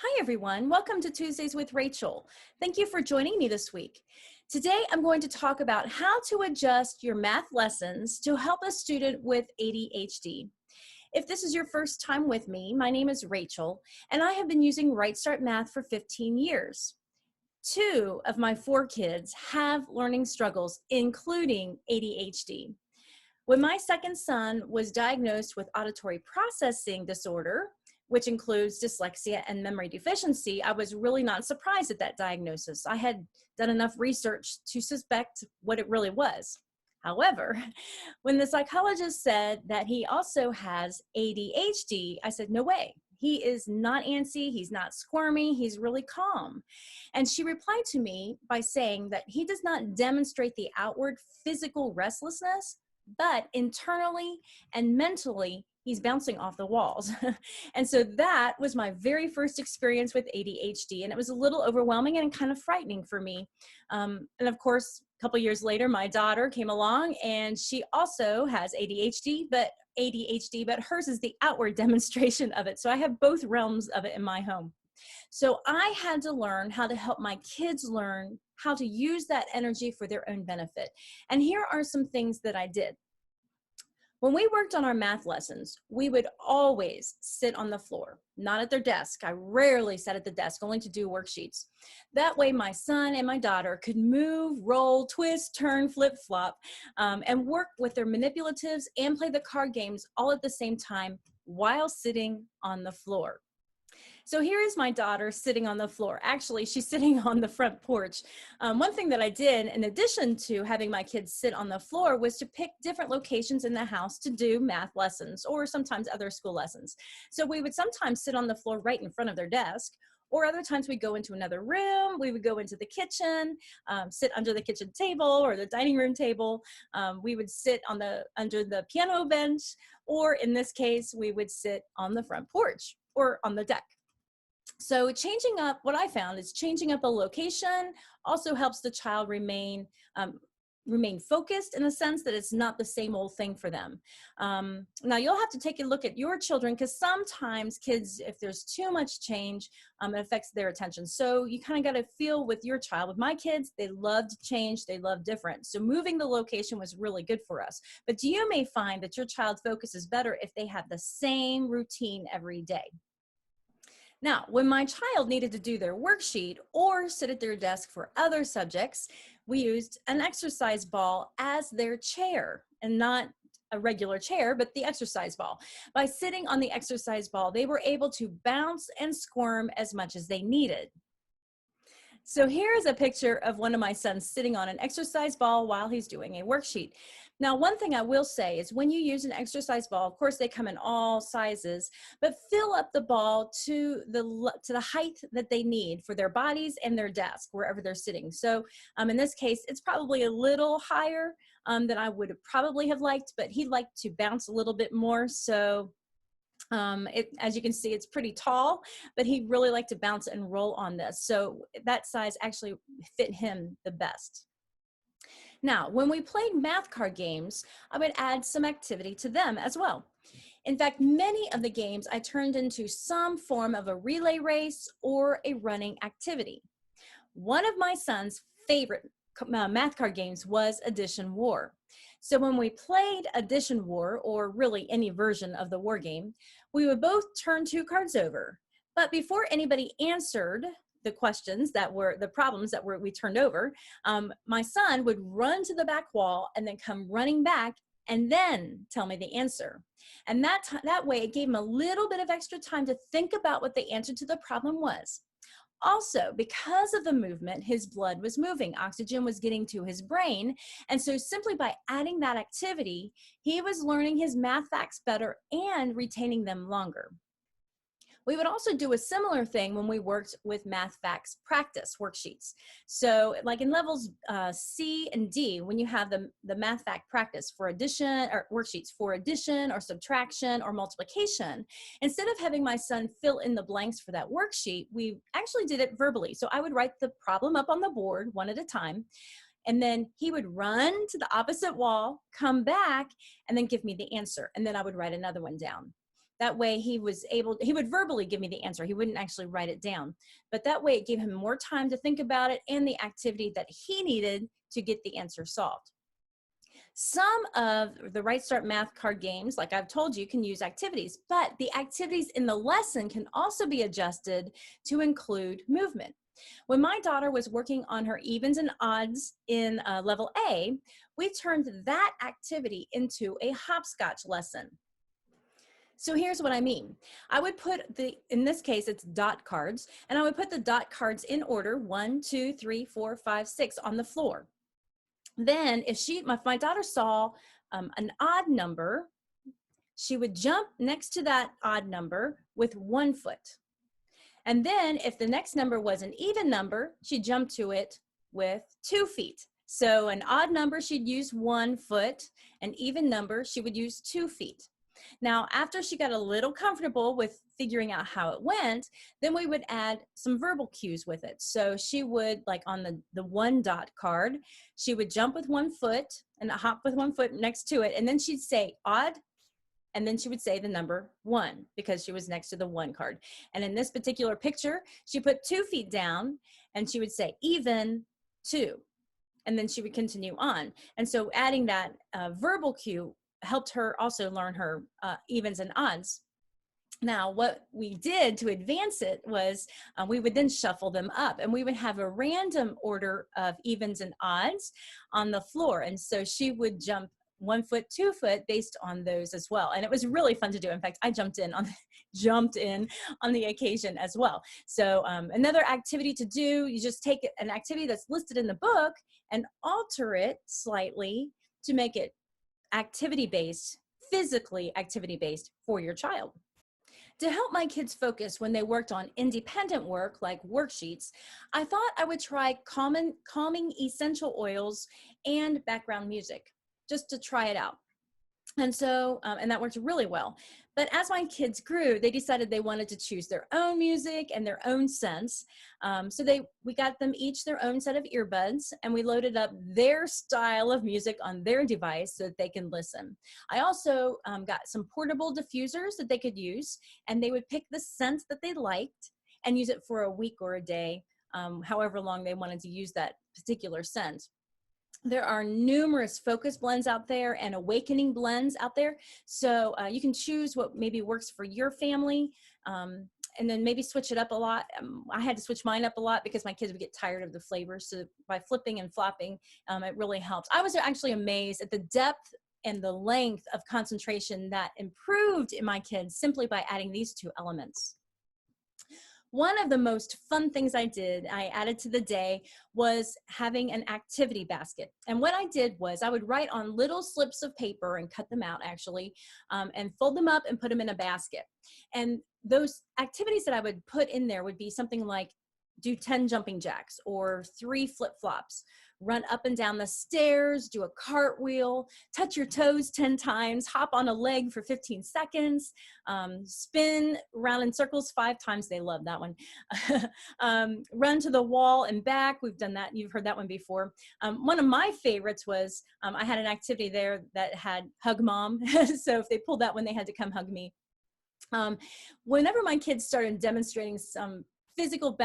Hi, everyone. Welcome to Tuesdays with Rachel. Thank you for joining me this week. Today, I'm going to talk about how to adjust your math lessons to help a student with ADHD. If this is your first time with me, my name is Rachel, and I have been using RightStart Math for 15 years. Two of my four kids have learning struggles, including ADHD. When my second son was diagnosed with auditory processing disorder, which includes dyslexia and memory deficiency, I was really not surprised at that diagnosis. I had done enough research to suspect what it really was. However, when the psychologist said that he also has ADHD, I said, no way. He is not antsy, he's not squirmy, he's really calm. And she replied to me by saying that he does not demonstrate the outward physical restlessness, but internally and mentally, he's bouncing off the walls. And so that was my very first experience with ADHD, and it was a little overwhelming and kind of frightening for me. And of course, a couple years later, my daughter came along, and she also has ADHD, but hers is the outward demonstration of it. So I have both realms of it in my home. So I had to learn how to help my kids learn how to use that energy for their own benefit. And here are some things that I did. When we worked on our math lessons, we would always sit on the floor, not at their desk. I rarely sat at the desk, only to do worksheets. That way my son and my daughter could move, roll, twist, turn, flip, flop, and work with their manipulatives and play the card games all at the same time while sitting on the floor. So here is my daughter sitting on the floor. Actually, she's sitting on the front porch. One thing that I did, in addition to having my kids sit on the floor, was to pick different locations in the house to do math lessons or sometimes other school lessons. So we would sometimes sit on the floor right in front of their desk, or other times we'd go into another room, we would go into the kitchen, sit under the kitchen table or the dining room table. We would sit under the piano bench, or in this case, we would sit on the front porch or on the deck. So changing up, what I found is changing up a location also helps the child remain focused, in the sense that it's not the same old thing for them. Now you'll have to take a look at your children, because sometimes kids, if there's too much change, it affects their attention. So you kind of got to feel with your child. With my kids, they love to change, they love different. So moving the location was really good for us. But you may find that your child focuses better if they have the same routine every day. Now, when my child needed to do their worksheet or sit at their desk for other subjects, we used an exercise ball as their chair, and not a regular chair, but the exercise ball. By sitting on the exercise ball, they were able to bounce and squirm as much as they needed. So here's a picture of one of my sons sitting on an exercise ball while he's doing a worksheet. Now, one thing I will say is when you use an exercise ball, of course they come in all sizes, but fill up the ball to the height that they need for their bodies and their desk, wherever they're sitting. So in this case, it's probably a little higher than I would have probably have liked, but he'd like to bounce a little bit more. So as you can see, it's pretty tall, but he really liked to bounce and roll on this. So that size actually fit him the best. Now, when we played math card games, I would add some activity to them as well. In fact, many of the games I turned into some form of a relay race or a running activity. One of my son's favorite math card games was Addition War. So when we played Addition War, or really any version of the war game, we would both turn two cards over. But before anybody answered the questions that were the problems that we turned over, my son would run to the back wall and then come running back and then tell me the answer. And that way it gave him a little bit of extra time to think about what the answer to the problem was. Also, because of the movement, his blood was moving, oxygen was getting to his brain, and so simply by adding that activity, he was learning his math facts better and retaining them longer. We would also do a similar thing when we worked with math facts practice worksheets. So like in levels C and D, when you have the math fact practice for addition, or worksheets for addition or subtraction or multiplication, instead of having my son fill in the blanks for that worksheet, we actually did it verbally. So I would write the problem up on the board one at a time, and then he would run to the opposite wall, come back, and then give me the answer. And then I would write another one down. That way he would verbally give me the answer. He wouldn't actually write it down. But that way it gave him more time to think about it and the activity that he needed to get the answer solved. Some of the RightStart Math card games, like I've told you, can use activities, but the activities in the lesson can also be adjusted to include movement. When my daughter was working on her evens and odds in level A, we turned that activity into a hopscotch lesson. So here's what I mean. I would put in this case, it's dot cards, and I would put the dot cards in order, 1, 2, 3, 4, 5, 6 on the floor. Then if my daughter saw an odd number, she would jump next to that odd number with 1 foot. And then if the next number was an even number, she'd jump to it with 2 feet. So an odd number, she'd use 1 foot. An even number, she would use 2 feet. Now, after she got a little comfortable with figuring out how it went, then we would add some verbal cues with it. So she would, like on the 1 dot card, she would jump with 1 foot and hop with 1 foot next to it. And then she'd say odd, and then she would say the number 1 because she was next to the 1 card. And in this particular picture, she put 2 feet down and she would say even 2. And then she would continue on. And so adding that verbal cue helped her also learn her evens and odds. Now, what we did to advance it was we would then shuffle them up, and we would have a random order of evens and odds on the floor. And so she would jump 1 foot, 2 foot based on those as well. And it was really fun to do. In fact, I jumped in on the occasion as well. So another activity to do, you just take an activity that's listed in the book and alter it slightly to make it activity-based, physically activity-based for your child. To help my kids focus when they worked on independent work like worksheets, I thought I would try calming essential oils and background music just to try it out. And so, and that worked really well. But as my kids grew, they decided they wanted to choose their own music and their own scents. So we got them each their own set of earbuds, and we loaded up their style of music on their device so that they can listen. I also got some portable diffusers that they could use, and they would pick the scent that they liked and use it for a week or a day, however long they wanted to use that particular scent. There are numerous focus blends out there and awakening blends out there. So you can choose what maybe works for your family, and then maybe switch it up a lot. I had to switch mine up a lot because my kids would get tired of the flavors. So by flipping and flopping, it really helps. I was actually amazed at the depth and the length of concentration that improved in my kids simply by adding these 2 elements. One of the most fun things I added to the day, was having an activity basket. And what I did was I would write on little slips of paper and cut them out actually, and fold them up and put them in a basket. And those activities that I would put in there would be something like do 10 jumping jacks or 3 flip-flops, run up and down the stairs, do a cartwheel, touch your toes 10 times, hop on a leg for 15 seconds, spin around in circles 5 times. They love that one. Run to the wall and back. We've done that. You've heard that one before. One of my favorites was I had an activity there that had hug mom. So if they pulled that one, they had to come hug me. Whenever my kids started demonstrating some physical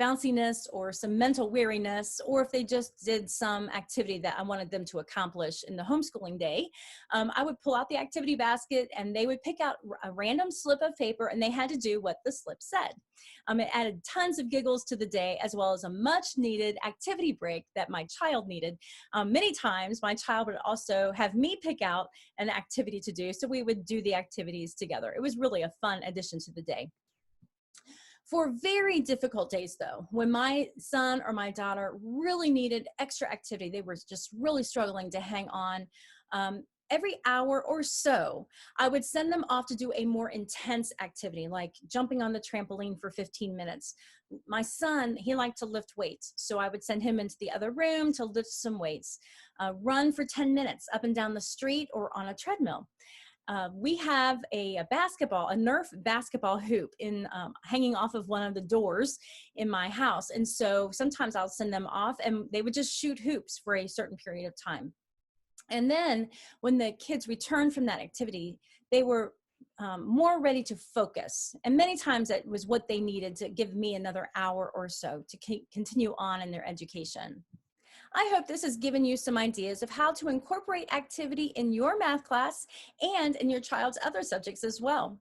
bounciness or some mental weariness, or if they just did some activity that I wanted them to accomplish in the homeschooling day, I would pull out the activity basket and they would pick out a random slip of paper and they had to do what the slip said. It added tons of giggles to the day, as well as a much needed activity break that my child needed. Many times my child would also have me pick out an activity to do, so we would do the activities together. It was really a fun addition to the day. For very difficult days though, when my son or my daughter really needed extra activity, they were just really struggling to hang on, every hour or so, I would send them off to do a more intense activity, like jumping on the trampoline for 15 minutes. My son, he liked to lift weights, so I would send him into the other room to lift some weights. Run for 10 minutes up and down the street or on a treadmill. We have a Nerf basketball hoop hanging off of one of the doors in my house. And so sometimes I'll send them off and they would just shoot hoops for a certain period of time. And then when the kids returned from that activity, they were more ready to focus. And many times that was what they needed to give me another hour or so to continue on in their education. I hope this has given you some ideas of how to incorporate activity in your math class and in your child's other subjects as well.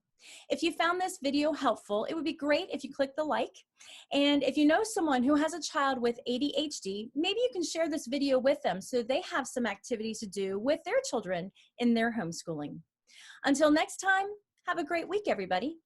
If you found this video helpful, it would be great if you click the like. And if you know someone who has a child with ADHD, maybe you can share this video with them so they have some activities to do with their children in their homeschooling. Until next time, have a great week, everybody.